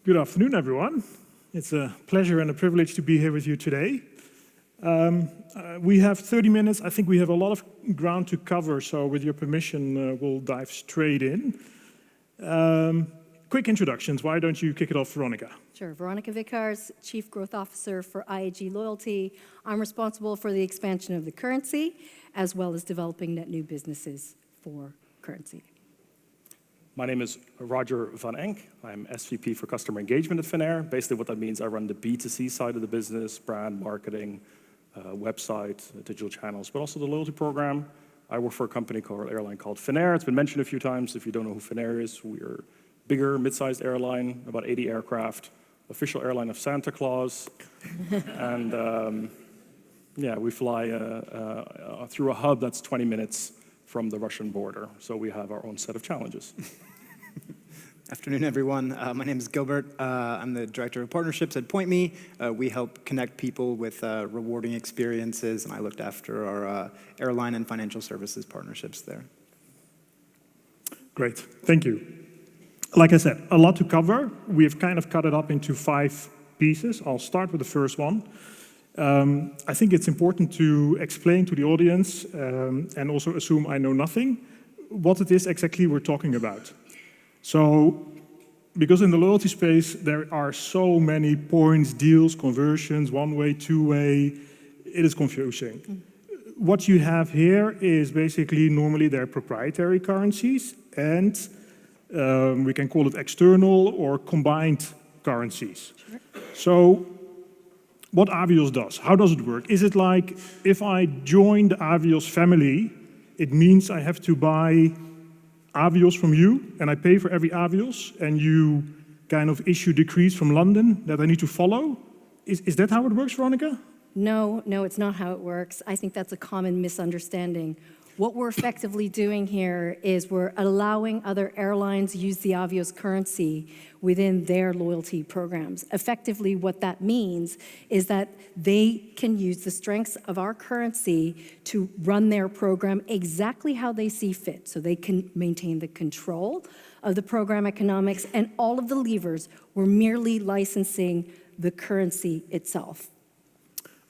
Good afternoon, everyone. It's a pleasure and a privilege to be here with you today. We have 30 minutes. I think we have a lot of ground to cover, so with your permission, we'll dive straight in. Quick introductions. Why don't you kick it off, Veronica? Sure. Veronica Vicars, Chief Growth Officer for IAG Loyalty. I'm responsible for the expansion of the currency, as well as developing net new businesses for currency. My name is Rogier van Enk. I'm SVP for Customer Engagement at Finnair. Basically what that means, I run the B2C side of the business, brand, marketing, website, digital channels, but also the loyalty program. I work for a company called airline called Finnair. It's been mentioned a few times. If you don't know who Finnair is, we're a bigger, mid-sized airline, about 80 aircraft, official airline of Santa Claus. And yeah, we fly through a hub that's 20 minutes from the Russian border. So we have our own set of challenges. Afternoon, everyone. My name is Gilbert. I'm the Director of Partnerships at PointMe. We help connect people with rewarding experiences, and I looked after our airline and financial services partnerships there. Great, thank you. Like I said, a lot to cover. We've kind of cut it up into 5 pieces. I'll start with the first one. I think it's important to explain to the audience and also assume I know nothing what it is exactly we're talking about. So, because in the loyalty space, there are so many points, deals, conversions, one-way, two-way, it is confusing. What you have here is basically normally they're proprietary currencies and we can call it external or combined currencies. Sure. So, what Avios does, how does it work? Is it like if I join the Avios family, it means I have to buy Avios from you, and I pay for every Avios, and you kind of issue decrees from London that I need to follow? Is that how it works, Veronica? No, it's not how it works. I think that's a common misunderstanding. What we're effectively doing here is we're allowing other airlines use the Avios currency within their loyalty programs. Effectively, what that means is that they can use the strengths of our currency to run their program exactly how they see fit. So they can maintain the control of the program economics and all of the levers. We're merely licensing the currency itself.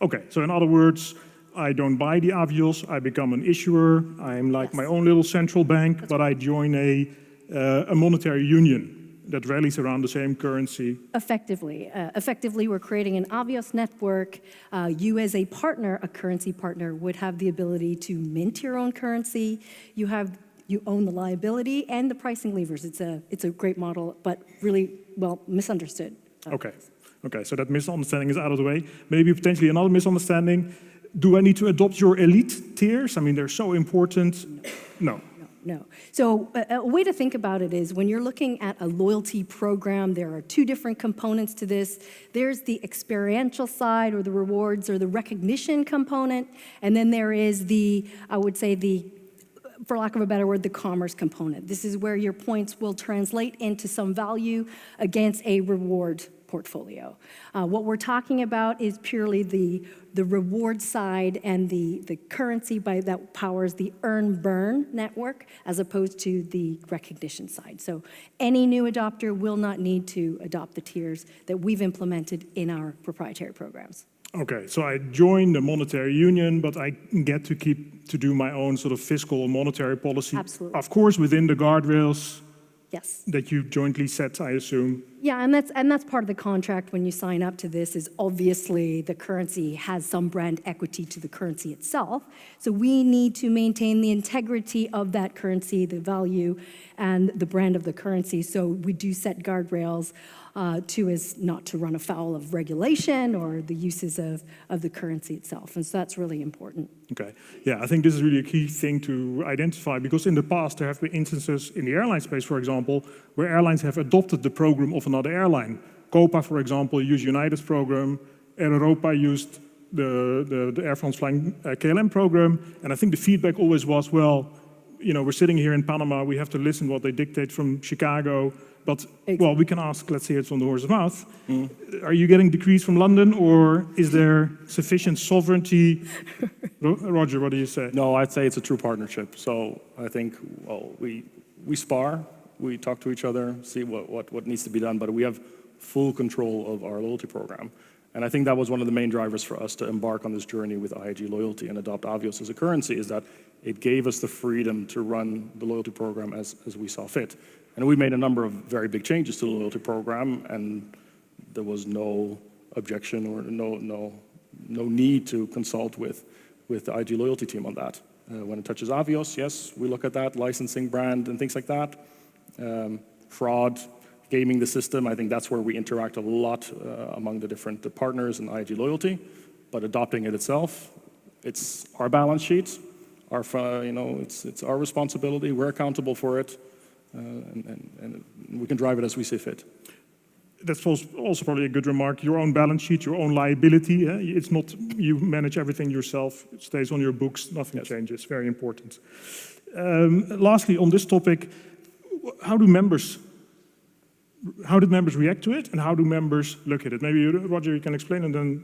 Okay, so in other words, I don't buy the Avios, I become an issuer, I'm like my own little central bank, but I join a monetary union that rallies around the same currency. Effectively, we're creating an Avios network. You as a partner, a currency partner, would have the ability to mint your own currency. You own the liability and the pricing levers. It's a great model, but really, well, misunderstood. Okay, so that misunderstanding is out of the way. Maybe potentially another misunderstanding. Do I need to adopt your elite tiers? I mean, they're so important. No. So a way to think about it is when you're looking at a loyalty program, there are 2 different components to this. There's the experiential side or the rewards or the recognition component. And then there is I would say for lack of a better word, the commerce component. This is where your points will translate into some value against a reward portfolio. What we're talking about is purely the reward side and the currency that powers the earn-burn network as opposed to the recognition side. So any new adopter will not need to adopt the tiers that we've implemented in our proprietary programs. Okay, so I join the monetary union, but I get to do my own sort of fiscal and monetary policy. Absolutely. Of course, within the guardrails. Yes. That you jointly set, I assume. Yeah, and that's part of the contract when you sign up to this is obviously the currency has some brand equity to the currency itself. So we need to maintain the integrity of that currency, the value, and the brand of the currency. So we do set guardrails as not to run afoul of regulation or the uses of the currency itself. And so that's really important. Okay. Yeah, I think this is really a key thing to identify because in the past there have been instances in the airline space, for example, where airlines have adopted the program of another airline. Copa, for example, used United's program. Air Europa used the Air France flying KLM program. And I think the feedback always was, well, you know, we're sitting here in Panama, we have to listen what they dictate from Chicago. But, well, we can ask, let's say it's from the horse's mouth. Are you getting decrees from London or is there sufficient sovereignty? Roger, what do you say? No, I'd say it's a true partnership. So I think, well, we spar, we talk to each other, see what needs to be done, but we have full control of our loyalty program. And I think that was one of the main drivers for us to embark on this journey with IAG Loyalty and adopt Avios as a currency, is that it gave us the freedom to run the loyalty program as we saw fit. And we made a number of very big changes to the loyalty program, and there was no objection or no need to consult with the IAG Loyalty team on that. When it touches Avios, yes, we look at that, licensing, brand, and things like that. Fraud, gaming the system, I think that's where we interact a lot among the different partners in IAG Loyalty. But adopting it itself, it's our balance sheet, it's our responsibility, we're accountable for it, and we can drive it as we see fit. That's also probably a good remark. Your own balance sheet, your own liability. It's not you manage everything yourself. It stays on your books. Nothing changes. Very important. Lastly, on this topic, how did members react to it, and how do members look at it? Maybe Roger, you can explain, and then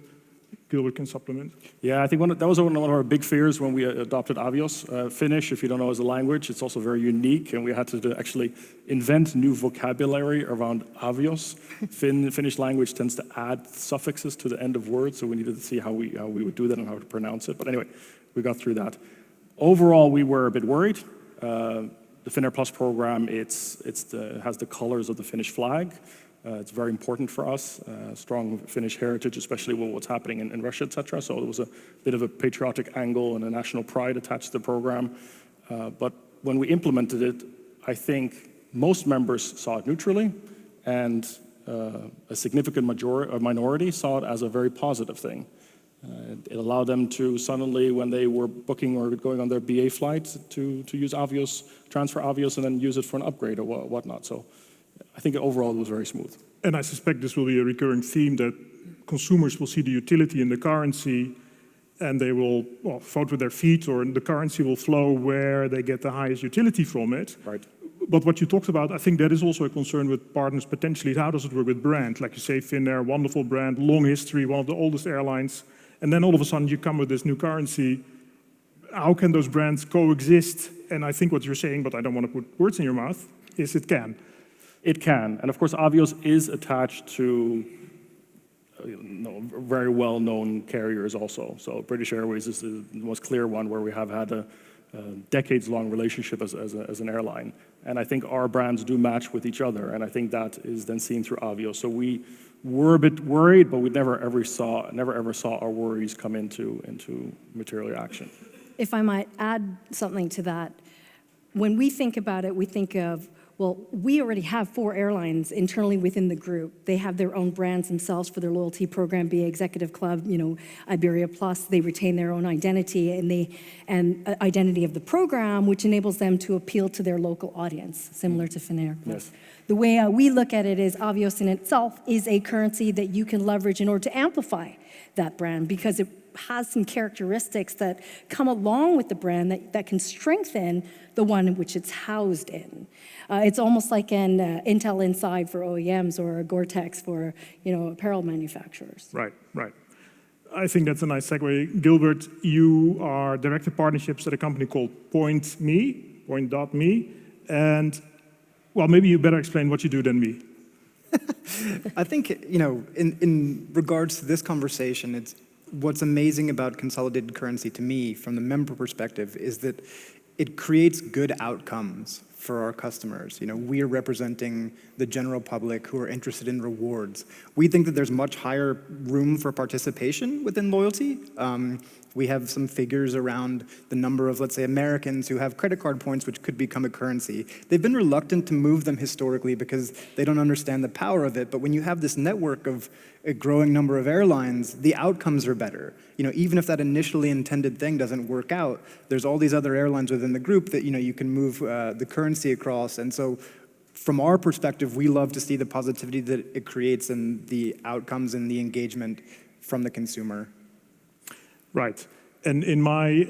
Gilbert can supplement. Yeah, I think that was one of our big fears when we adopted Avios. Finnish, if you don't know, is a language. It's also very unique, and we had to actually invent new vocabulary around Avios. Finnish language tends to add suffixes to the end of words, so we needed to see how we would do that and how to pronounce it. But anyway, we got through that. Overall, we were a bit worried. The Finnair Plus program, it has the colors of the Finnish flag. It's very important for us, strong Finnish heritage, especially with what's happening in Russia, etc. So it was a bit of a patriotic angle and a national pride attached to the program. But when we implemented it, I think most members saw it neutrally, and a significant minority saw it as a very positive thing. It allowed them to suddenly, when they were booking or going on their BA flight, to use Avios, transfer Avios, and then use it for an upgrade or whatnot. So I think overall it was very smooth. And I suspect this will be a recurring theme, that consumers will see the utility in the currency and they will vote with their feet, or the currency will flow where they get the highest utility from it. Right. But what you talked about, I think that is also a concern with partners potentially. How does it work with brand? Like you say, Finnair, wonderful brand, long history, one of the oldest airlines. And then all of a sudden you come with this new currency. How can those brands coexist? And I think what you're saying, but I don't want to put words in your mouth, is it can. It can. And of course, Avios is attached to very well-known carriers also. So British Airways is the most clear one, where we have had a decades-long relationship as an airline. And I think our brands do match with each other. And I think that is then seen through Avios. So we were a bit worried, but we never ever saw our worries come into material action. If I might add something to that, when we think about it, we think of, well, we already have 4 airlines internally within the group. They have their own brands themselves for their loyalty program, be it Executive Club, Iberia Plus. They retain their own identity and identity of the program, which enables them to appeal to their local audience, similar to Finnair. Yes. The way we look at it is Avios in itself is a currency that you can leverage in order to amplify that brand, because it has some characteristics that come along with the brand that can strengthen the one in which it's housed in. It's almost like an Intel Inside for OEMs or a Gore-Tex for apparel manufacturers. Right. I think that's a nice segue. Gilbert, you are Director of Partnerships at a company called Point.me, and well, maybe you better explain what you do than me. I think, in regards to this conversation, it's what's amazing about consolidated currency to me, from the member perspective, is that it creates good outcomes for our customers. We are representing the general public who are interested in rewards. We think that there's much higher room for participation within loyalty. We have some figures around the number of, let's say, Americans who have credit card points, which could become a currency. They've been reluctant to move them historically because they don't understand the power of it. But when you have this network of a growing number of airlines, the outcomes are better. Even if that initially intended thing doesn't work out, there's all these other airlines within the group that, you can move the currency across. And so from our perspective, we love to see the positivity that it creates and the outcomes and the engagement from the consumer. Right. And in my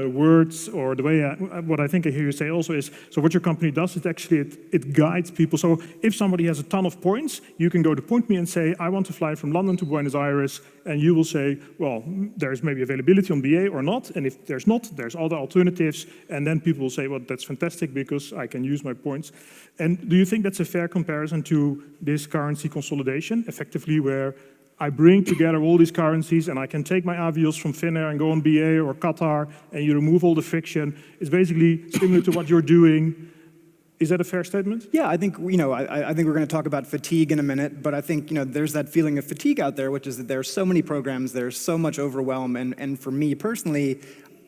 words, or the way what I think I hear you say also is, so what your company does is actually it guides people. So if somebody has a ton of points, you can go to Point Me and say, I want to fly from London to Buenos Aires, and you will say, well, there's maybe availability on BA or not, and if there's not, there's other alternatives, and then people will say, well, that's fantastic because I can use my points. And do you think that's a fair comparison to this currency consolidation, effectively where I bring together all these currencies and I can take my avios from Finnair and go on BA or Qatar and you remove all the friction? It's basically similar to what you're doing. Is that a fair statement? Yeah, I think, I think we're going to talk about fatigue in a minute, but I think, there's that feeling of fatigue out there, which is that there are so many programs, there's so much overwhelm, and for me personally,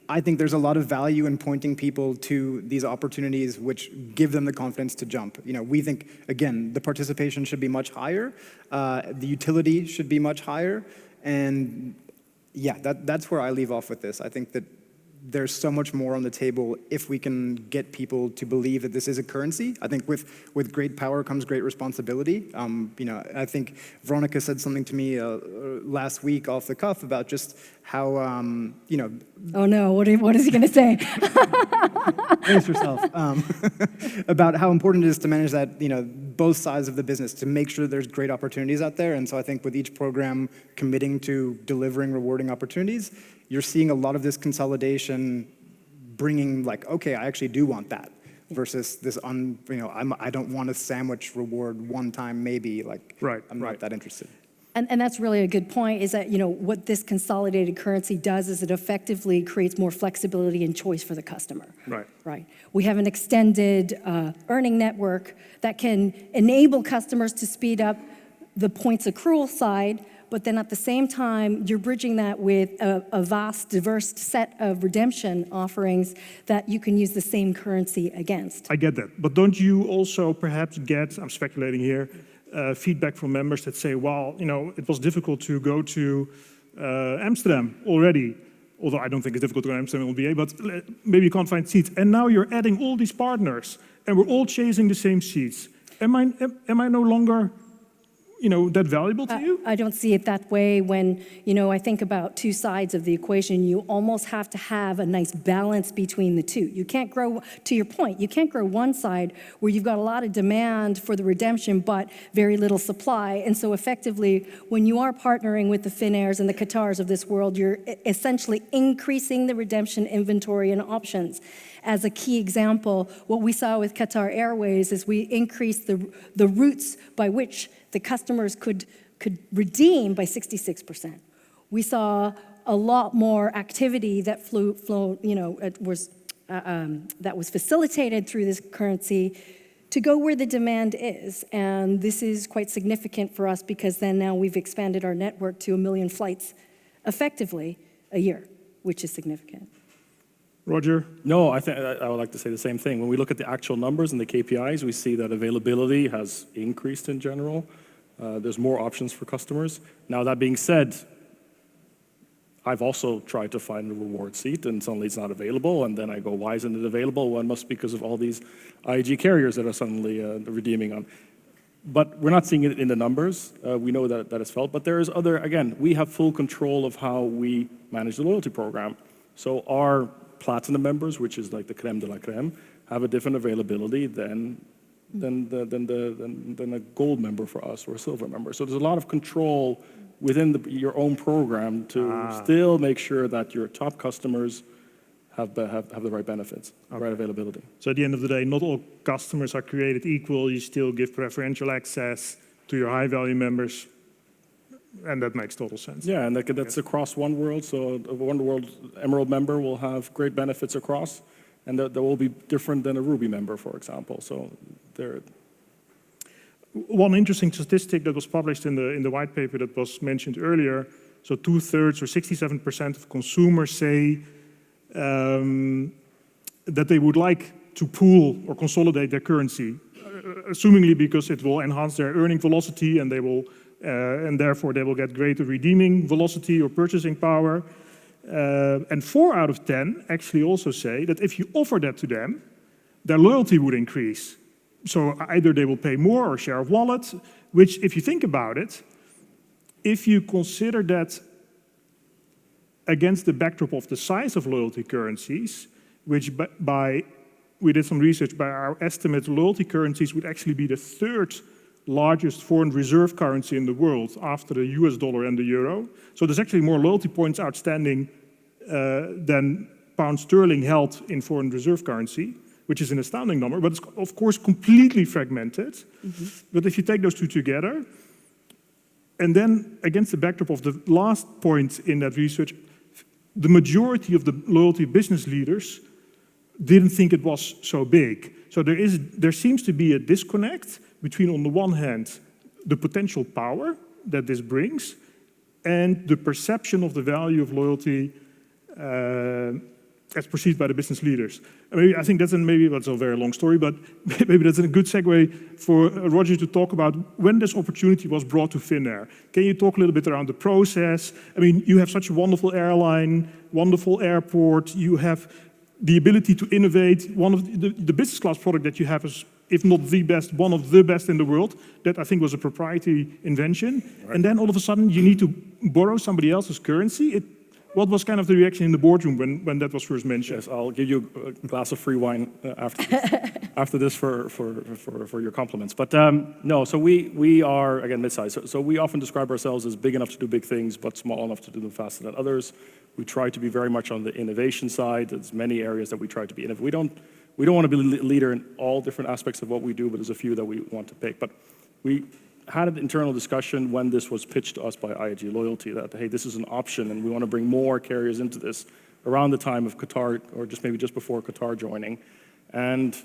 I think there's a lot of value in pointing people to these opportunities which give them the confidence to jump. We think, again, the participation should be much higher, the utility should be much higher, and yeah, that's where I leave off with this. I think that there's so much more on the table if we can get people to believe that this is a currency. I think with great power comes great responsibility. I think Veronica said something to me last week off the cuff about just how, Oh no, what is he going to say? Brace yourself. About how important it is to manage that, both sides of the business, to make sure there's great opportunities out there. And so I think with each program committing to delivering rewarding opportunities, you're seeing a lot of this consolidation bringing like, okay, I actually do want that, versus this, I don't want a sandwich reward one time maybe, like, Right, I'm not that interested. And that's really a good point, is that, what this consolidated currency does is it effectively creates more flexibility and choice for the customer. Right. Right. We have an extended earning network that can enable customers to speed up the points accrual side, but then at the same time, you're bridging that with a vast, diverse set of redemption offerings that you can use the same currency against. I get that. But don't you also perhaps get, I'm speculating here, feedback from members that say, well, it was difficult to go to Amsterdam already, although I don't think it's difficult to go to Amsterdam on BA, but maybe you can't find seats. And now you're adding all these partners, and we're all chasing the same seats. Am I no longer that valuable to you? I don't see it that way. When, I think about two sides of the equation, you almost have to have a nice balance between the two. You can't grow, to your point, you can't grow one side where you've got a lot of demand for the redemption, but very little supply. And so effectively, when you are partnering with the Finnairs and the Qatars of this world, you're essentially increasing the redemption inventory and options. As a key example, what we saw with Qatar Airways is we increased the routes by which the customers could redeem by 66%. We saw a lot more activity that that was facilitated through this currency to go where the demand is. And this is quite significant for us because then now we've expanded our network to 1 million flights effectively a year, which is significant. Roger? No, I would like to say the same thing. When we look at the actual numbers and the KPIs, we see that availability has increased in general. There's more options for customers. Now, that being said, I've also tried to find a reward seat, and suddenly it's not available, and then I go, why isn't it available? Well, it must be because of all these IAG carriers that are suddenly redeeming on. But we're not seeing it in the numbers. We know that it's felt, but there is other, again, we have full control of how we manage the loyalty program. So our platinum members, which is like the creme de la creme, have a different availability than a gold member for us or a silver member. So there's a lot of control within your own program to still make sure that your top customers have the right benefits, right availability. So at the end of the day, not all customers are created equal. You still give preferential access to your high-value members, and that makes total sense. Yeah, and that's across One World. So a One World Emerald member will have great benefits across, and that will be different than a Ruby member, for example. So there. One interesting statistic that was published in the white paper that was mentioned earlier, so 2/3 or 67% of consumers say that they would like to pool or consolidate their currency, assumingly because it will enhance their earning velocity and they will, and therefore they will get greater redeeming velocity or purchasing power. And 4 out of 10 actually also say that if you offer that to them, their loyalty would increase. So either they will pay more or share of wallet, which if you think about it, if you consider that against the backdrop of the size of loyalty currencies, which we did some research, by our estimates, loyalty currencies would actually be the third largest foreign reserve currency in the world after the US dollar and the euro. So there's actually more loyalty points outstanding than pound sterling held in foreign reserve currency, which is an astounding number, but it's of course completely fragmented. But if you take those two together, and then against the backdrop of the last point in that research, the majority of the loyalty business leaders didn't think it was so big. So there seems to be a disconnect between, on the one hand, the potential power that this brings and the perception of the value of loyalty as perceived by the business leaders. I think maybe that's a very long story, but maybe that's a good segue for Rogier to talk about when this opportunity was brought to Finnair. Can you talk a little bit around the process? I mean, you have such a wonderful airline, wonderful airport, you have the ability to innovate. One of the business class product that you have is, if not the best, one of the best in the world. That I think was a proprietary invention. Right. And then all of a sudden you need to borrow somebody else's currency. What was kind of the reaction in the boardroom when that was first mentioned? Yes, I'll give you a glass of free wine after this for your compliments. But no, so we are, again, mid-size. So we often describe ourselves as big enough to do big things, but small enough to do them faster than others. We try to be very much on the innovation side. There's many areas that we try to be innovative. We don't want to be a leader in all different aspects of what we do, but there's a few that we want to pick. But we had an internal discussion when this was pitched to us by IAG Loyalty that, hey, this is an option and we want to bring more carriers into this around the time of Qatar, or maybe just before Qatar joining. And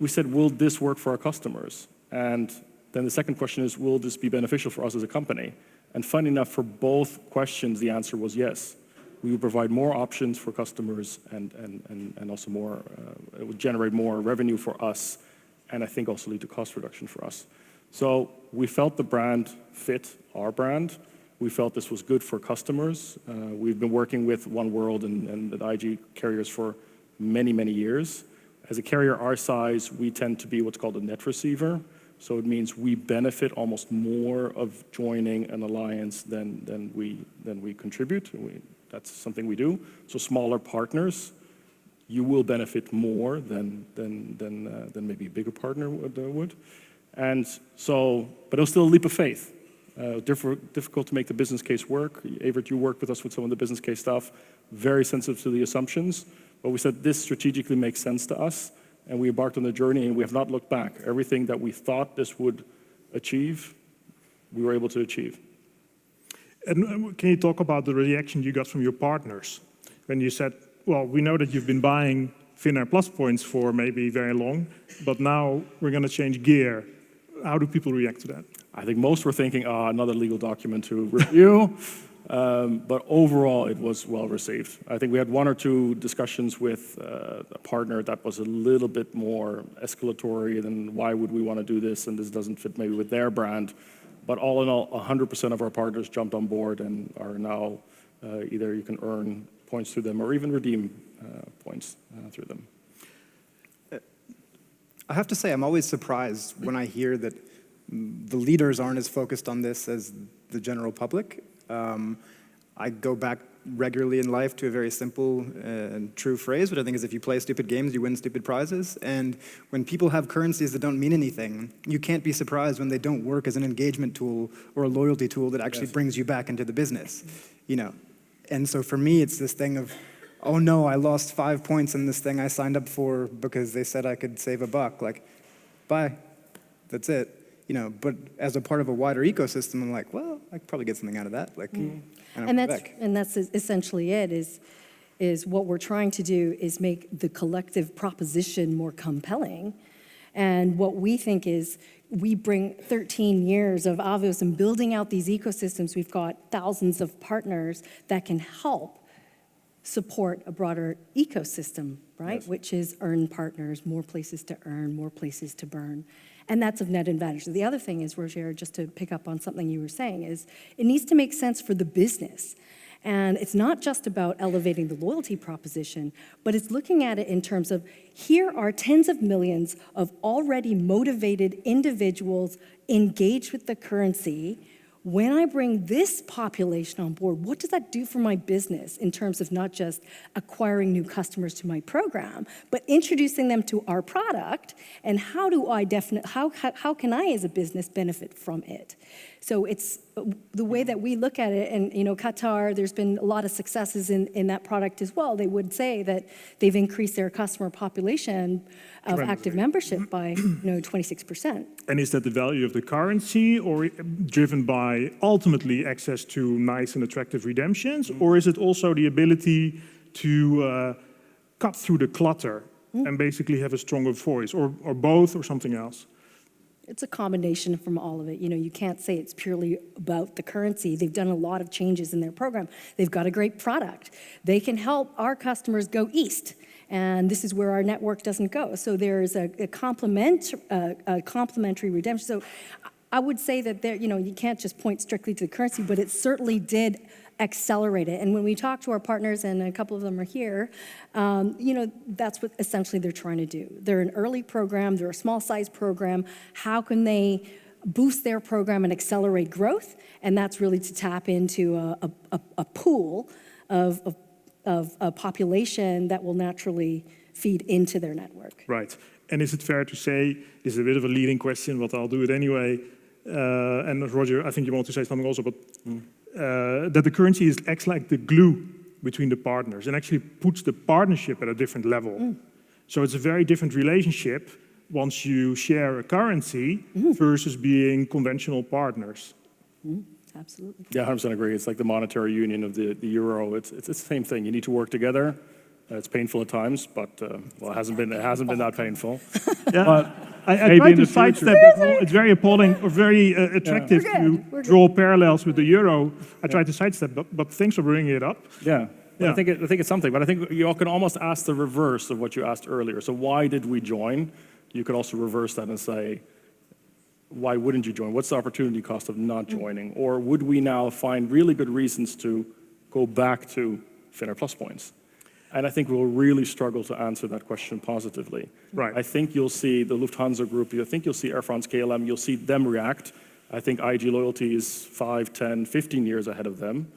we said, will this work for our customers? And then the second question is, will this be beneficial for us as a company? And funny enough, for both questions, the answer was yes. We would provide more options for customers and also more, it would generate more revenue for us, and I think also lead to cost reduction for us. So we felt the brand fit our brand. We felt this was good for customers. We've been working with One World and the IAG carriers for many, many years. As a carrier our size, we tend to be what's called a net receiver. So it means we benefit almost more of joining an alliance than we contribute. That's something we do. So smaller partners, you will benefit more than maybe a bigger partner would. And so, but it was still a leap of faith. Difficult to make the business case work. Evert, you worked with us with some of the business case stuff, very sensitive to the assumptions. But we said this strategically makes sense to us, and we embarked on the journey, and we have not looked back. Everything that we thought this would achieve, we were able to achieve. And can you talk about the reaction you got from your partners when you said, well, we know that you've been buying Finnair Plus points for maybe very long, but now we're going to change gear. How do people react to that? I think most were thinking, another legal document to review. But overall, it was well received. I think we had one or two discussions with a partner that was a little bit more escalatory than why would we want to do this, and this doesn't fit maybe with their brand. But all in all, 100% of our partners jumped on board and are now either you can earn points through them or even redeem points through them. I have to say, I'm always surprised when I hear that the leaders aren't as focused on this as the general public. I go back regularly in life to a very simple and true phrase, which I think is if you play stupid games, you win stupid prizes. And when people have currencies that don't mean anything, you can't be surprised when they don't work as an engagement tool or a loyalty tool that actually brings you back into the business, you know. And so for me, it's this thing of, oh no, I lost 5 points in this thing I signed up for because they said I could save $1. Like, bye, that's it. You know, but as a part of a wider ecosystem, I'm like, well, I could probably get something out of that. Like, and that's essentially it. Is what we're trying to do is make the collective proposition more compelling. And what we think is we bring 13 years of Avios and building out these ecosystems. We've got thousands of partners that can help support a broader ecosystem, right? Yes. Which is earn partners, more places to earn, more places to burn. And that's of net advantage. The other thing is, Rogier, just to pick up on something you were saying, is it needs to make sense for the business. And it's not just about elevating the loyalty proposition, but it's looking at it in terms of here are tens of millions of already motivated individuals engaged with the currency. when I bring this population on board, what does that do for my business in terms of not just acquiring new customers to my program, but introducing them to our product, and how can I as a business benefit from it? So it's the way that we look at it, and Qatar, there's been a lot of successes in that product as well. They would say that they've increased their customer population of active membership by 26%. And is that the value of the currency, or driven by ultimately access to nice and attractive redemptions, or is it also the ability to cut through the clutter and basically have a stronger voice, or both, or something else? It's a combination from all of it. You can't say it's purely about the currency. They've done a lot of changes in their program. They've got a great product. They can help our customers go east, and this is where our network doesn't go. So there's a complementary redemption. So I would say that you can't just point strictly to the currency, but it certainly did accelerate it. And when we talk to our partners, and a couple of them are here, that's what essentially they're trying to do. They're an early program, they're a small size program. How can they boost their program and accelerate growth? And that's really to tap into a pool of a population that will naturally feed into their network. Right. And is it fair to say, this is a bit of a leading question, but I'll do it anyway, and Roger, I think you want to say something also, but that the currency acts like the glue between the partners and actually puts the partnership at a different level. So it's a very different relationship once you share a currency versus being conventional partners. Absolutely. Yeah, 100% agree. It's like the monetary union of the euro. It's the same thing. You need to work together. It's painful at times, but it hasn't been that painful. Yeah. But I try to sidestep that whole, it's very appalling or very attractive to draw parallels with the euro. I try to sidestep, but thanks for bringing it up. Yeah. Yeah. I think it's something, but I think you all can almost ask the reverse of what you asked earlier. So why did we join? You could also reverse that and say, why wouldn't you join? What's the opportunity cost of not joining? Or would we now find really good reasons to go back to Finnair Plus points? And I think we'll really struggle to answer that question positively. Right. I think you'll see the Lufthansa group, I think you'll see Air France, KLM, you'll see them react. I think IAG Loyalty is 5, 10, 15 years ahead of them.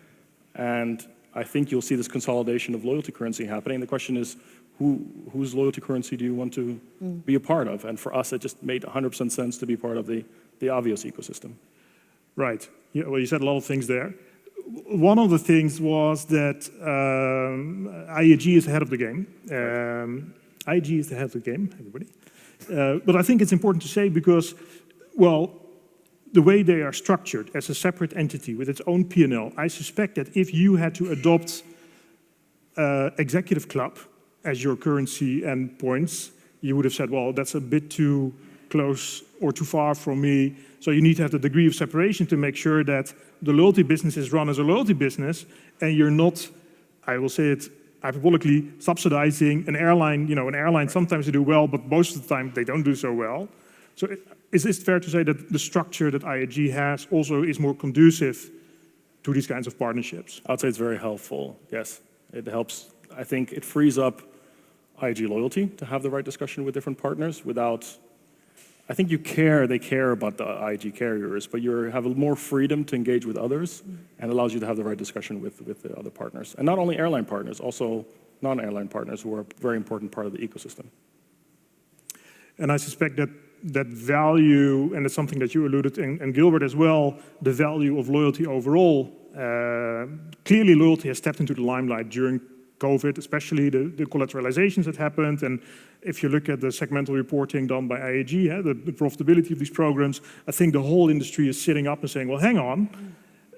And I think you'll see this consolidation of loyalty currency happening. The question is, whose loyalty currency do you want to be a part of? And for us, it just made 100% sense to be part of the Avios ecosystem. Right. Yeah, well, you said a lot of things there. One of the things was that IAG is ahead of the game. IAG is ahead of the game, everybody. But I think it's important to say because, well, the way they are structured as a separate entity with its own P&L, I suspect that if you had to adopt Executive Club as your currency and points, you would have said, well, that's a bit too close or too far from me. So you need to have the degree of separation to make sure that the loyalty business is run as a loyalty business, and you're not, I will say it hyperbolically, subsidizing an airline. An airline sometimes they do well, but most of the time they don't do so well. So is it fair to say that the structure that IAG has also is more conducive to these kinds of partnerships? I'd say it's very helpful, yes. It helps. I think it frees up IAG Loyalty to have the right discussion with different partners without, I think they care about the IAG carriers, but you have more freedom to engage with others and allows you to have the right discussion with the other partners. And not only airline partners, also non-airline partners who are a very important part of the ecosystem. And I suspect that value, and it's something that you alluded and Gilbert as well, the value of loyalty overall. Clearly loyalty has stepped into the limelight during COVID, especially the collateralizations that happened. And if you look at the segmental reporting done by IAG, the profitability of these programs, I think the whole industry is sitting up and saying, well, hang on,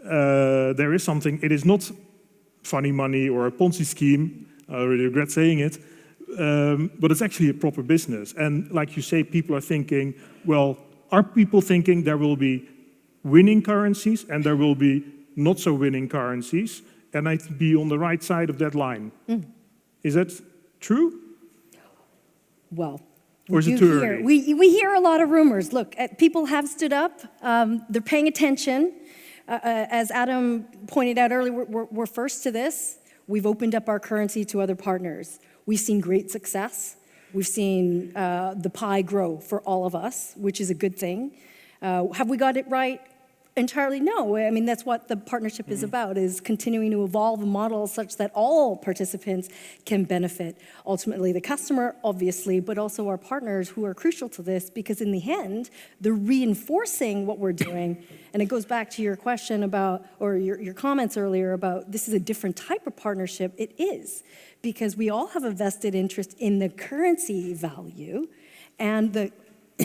there is something. It is not funny money or a Ponzi scheme. I really regret saying it. But it's actually a proper business. And like you say, people are thinking, well, are people thinking there will be winning currencies and there will be not so winning currencies? And I'd be on the right side of that line. Is that true? Well, or is it too early? We hear a lot of rumors. Look, people have stood up. They're paying attention. As Adam pointed out earlier, we're first to this. We've opened up our currency to other partners. We've seen great success. We've seen the pie grow for all of us, which is a good thing. Have we got it right? Entirely no. I mean, that's what the partnership is about, is continuing to evolve a model such that all participants can benefit. Ultimately, the customer, obviously, but also our partners who are crucial to this, because in the end, they're reinforcing what we're doing. And it goes back to your question about, or your comments earlier about this is a different type of partnership. It is, because we all have a vested interest in the currency value and the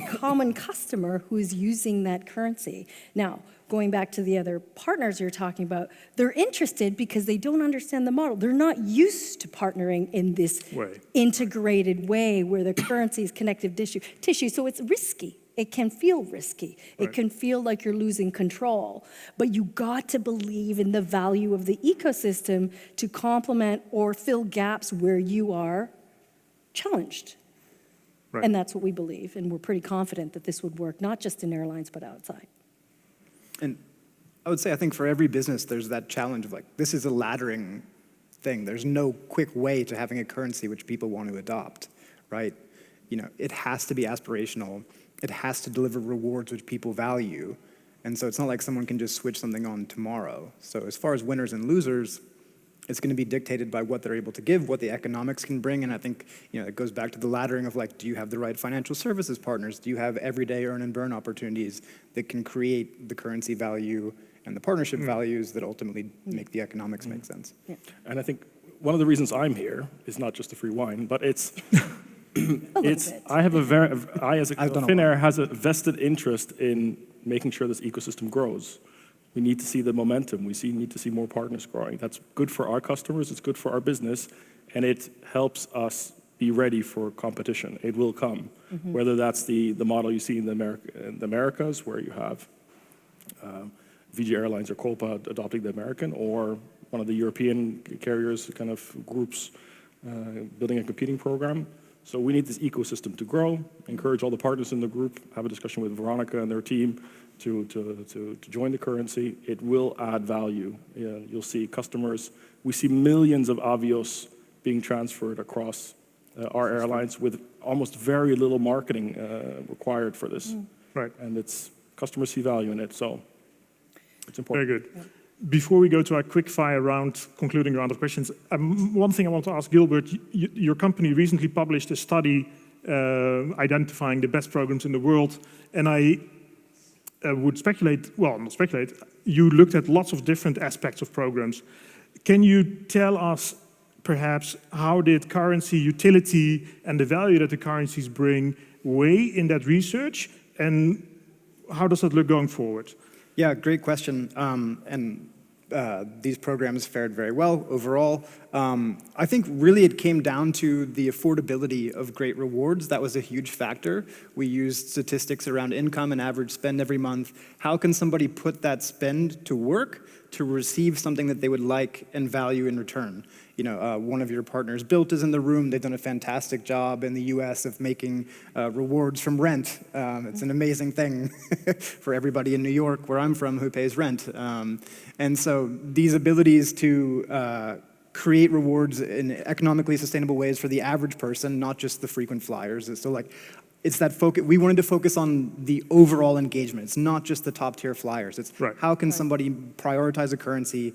common customer who is using that currency. Now, going back to the other partners you're talking about, they're interested because they don't understand the model. They're not used to partnering in this integrated way where the currency is connective tissue. So it's risky. It can feel risky. It can feel like you're losing control. But you got to believe in the value of the ecosystem to complement or fill gaps where you are challenged. And that's what we believe, and we're pretty confident that this would work, not just in airlines, but outside. And I would say, I think for every business, there's that challenge of like, this is a laddering thing. There's no quick way to having a currency which people want to adopt, right? You know, it has to be aspirational. It has to deliver rewards which people value. And so it's not like someone can just switch something on tomorrow. So as far as winners and losers, it's going to be dictated by what they're able to give, what the economics can bring, and I think it goes back to the laddering of like, do you have the right financial services partners? Do you have everyday earn and burn opportunities that can create the currency value and the partnership values that ultimately make the economics make sense? Yeah. And I think one of the reasons I'm here is not just the free wine, but it's I as a Finnair has a vested interest in making sure this ecosystem grows. We need to see the momentum. We need to see more partners growing. That's good for our customers. It's good for our business, and it helps us be ready for competition. It will come, whether that's the model you see in the Americas, where you have VG Airlines or Copa adopting the American, or one of the European carriers, kind of groups, building a competing program. So we need this ecosystem to grow, encourage all the partners in the group, have a discussion with Veronica and their team to join the currency. It will add value. You'll see customers. We see millions of avios being transferred across our airlines with almost very little marketing required for this. And customers see value in it, so it's important. Very good. Yeah. Before we go to our quick fire round, concluding round of questions, one thing I want to ask Gilbert, your company recently published a study identifying the best programs in the world, and I would speculate, well, not speculate, you looked at lots of different aspects of programs. Can you tell us, perhaps, how did currency utility and the value that the currencies bring weigh in that research, and how does that look going forward? Yeah, great question. These programs fared very well overall. I think really it came down to the affordability of great rewards. That was a huge factor. We used statistics around income and average spend every month. How can somebody put that spend to work to receive something that they would like and value in return? One of your partners, Built, is in the room. They've done a fantastic job in the US of making rewards from rent. It's an amazing thing for everybody in New York, where I'm from, who pays rent. And so these abilities to create rewards in economically sustainable ways for the average person, not just the frequent flyers. So it's that focus. We wanted to focus on the overall engagement. It's not just the top tier flyers. It's how can somebody prioritize a currency,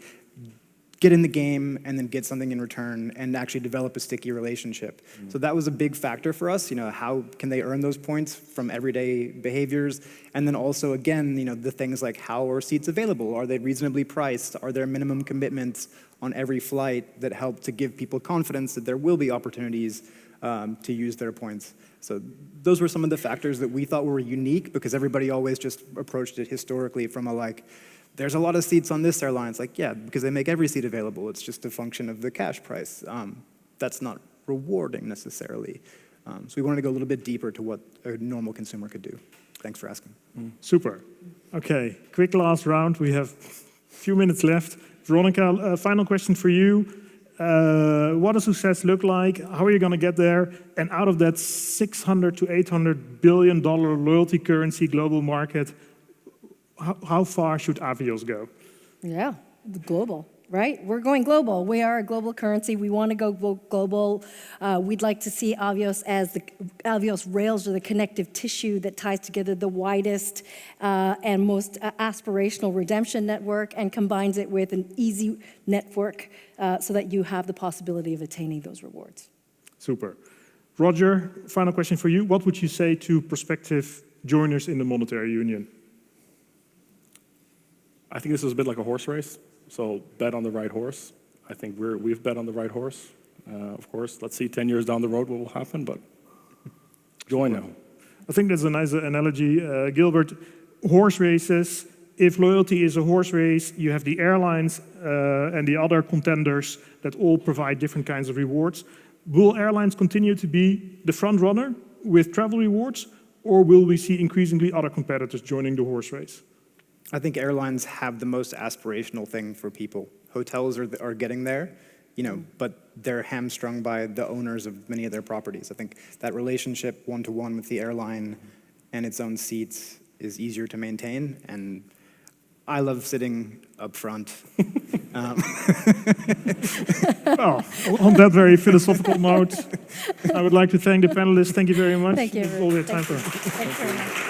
get in the game, and then get something in return, and actually develop a sticky relationship. So that was a big factor for us. How can they earn those points from everyday behaviors? And then also, again, the things like, how are seats available? Are they reasonably priced? Are there minimum commitments on every flight that help to give people confidence that there will be opportunities to use their points? So those were some of the factors that we thought were unique, because everybody always just approached it historically from there's a lot of seats on this airline. It's yeah, because they make every seat available. It's just a function of the cash price. That's not rewarding necessarily. So we wanted to go a little bit deeper to what a normal consumer could do. Thanks for asking. Super. Okay, quick last round. We have a few minutes left. Veronica, final question for you. What does success look like? How are you going to get there? And out of that $600 to $800 billion loyalty currency global market, how far should avios go? Yeah, global. right? We're going global. We are a global currency. We want to go global. We'd like to see Avios as Avios rails are the connective tissue that ties together the widest and most aspirational redemption network and combines it with an easy network so that you have the possibility of attaining those rewards. Super. Roger, final question for you. What would you say to prospective joiners in the monetary union? I think this is a bit like a horse race. So bet on the right horse. I think we've bet on the right horse. Of course, let's see 10 years down the road what will happen, but join now. I think that's a nice analogy. Gilbert, horse races, if loyalty is a horse race, you have the airlines and the other contenders that all provide different kinds of rewards. Will airlines continue to be the front runner with travel rewards, or will we see increasingly other competitors joining the horse race? I think airlines have the most aspirational thing for people. Hotels are getting there, but they're hamstrung by the owners of many of their properties. I think that relationship one-to-one with the airline and its own seats is easier to maintain, and I love sitting up front. Well, on that very philosophical note, I would like to thank the panelists. Thank you very much. Thank you. All your time. Thanks very much.